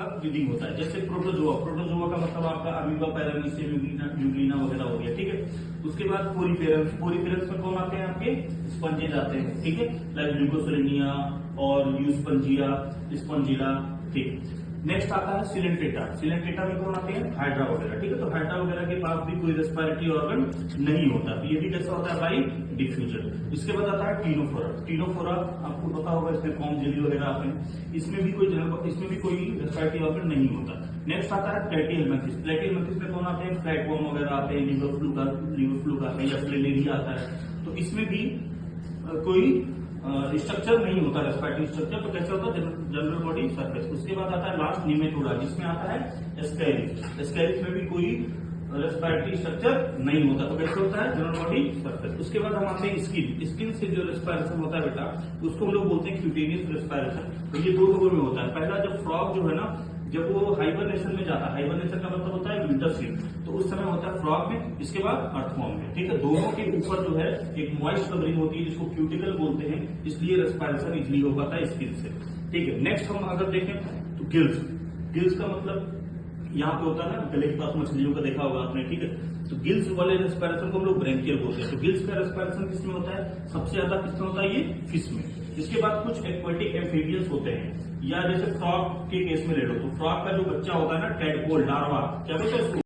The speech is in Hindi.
का ब्रीदिंग होता है। जैसे प्रोटोजोआ, प्रोटोजोआ का मतलब आपका अमीबा, पैरामीशियम, यूग्लिना वगैरह हो गया, ठीक है। उसके बाद पोरीफेरस, पोरीफेरस में कौन आते हैं आपके स्पंजेज आते हैं, ठीक है, लाइक ग्लूकोसोलिनिया और यूस्पंजिया, स्पंजिला, ठीक। नेक्स्ट आता है सिलेंट्रेटा, सिलेंट्रेटा में कौन आते हैं हाइड्रा वगैरह, ठीक है। तो हाइड्रा वगैरह के पास भी कोई रेस्पिरेटरी ऑर्गन नहीं होता, तो ये भी कैसा होता है बाई डिफ्यूजन। इसके बाद आता है टीनोफोरा, टीनोफोरा आपको पता होगा इसमें कॉम जेली वगैरह आते हैं, इसमें भी कोई रेस्पिरेटरी ऑर्गन नहीं होता। नेक्स्ट आता है प्लेटिहेल्मिन्थेस, प्लेटिहेल्मिन्थेस में कौन आते हैं फ्लैटवर्म वगैरह आते हैं, लिवर फ्लूक आते हैं या प्लेनेरिया आता है। तो इसमें भी कोई स्ट्रक्चर नहीं होता रेस्पिरेटरी स्ट्रक्चर, तो कैसे होता है जनरल बॉडी सरफेस। उसके बाद आता है लास्ट निमेटोडा, जिसमें आता है एस्कैरिस, एस्कैरिस में भी कोई रेस्पिरेटरी स्ट्रक्चर नहीं होता, तो कैसे होता है जनरल बॉडी सरफेस। उसके बाद हम आते हैं स्किन, स्किन से जो रेस्पिरेशन होता है बेटा उसको हम लोग बोलते हैं क्यूटेनियस रेस्पिरेशन। तो ये दो लोगों में होता है। पहला जब फ्रॉग जो है ना, जब वो हाइबरनेशन में जाता है, हाइबरनेशन का मतलब होता है विंटर स्लीप, तो उस समय होता है फ्रॉग में, इसके बाद अर्थवॉर्म में, ठीक है। दोनों के ऊपर जो है एक मॉइस्ट कवरिंग होती है जिसको क्यूटिकल बोलते हैं, इसलिए रेस्पिरेशन इजिली हो पाता है स्किन से, ठीक है। नेक्स्ट हम अगर देखें तो गिल्स, गिल्स का मतलब यहाँ पे होता है ना गले के पास मछलियों का देखा होगा आपने, ठीक है। तो गिल्स वाले रेस्पिरेशन को हम लोग ब्रेंकियल बोलते हैं। तो गिल्स का रेस्पिरेशन किसमें होता है, सबसे ज्यादा किसमें होता है, ये फिश में। इसके बाद कुछ एक्वेटिक एम्फीबियंस होते हैं, या जैसे फ्रॉग के केस में ले लो, तो फ्रॉग का जो बच्चा होता है ना टेडपोल, लार्वा, क्या बोलते हैं उसको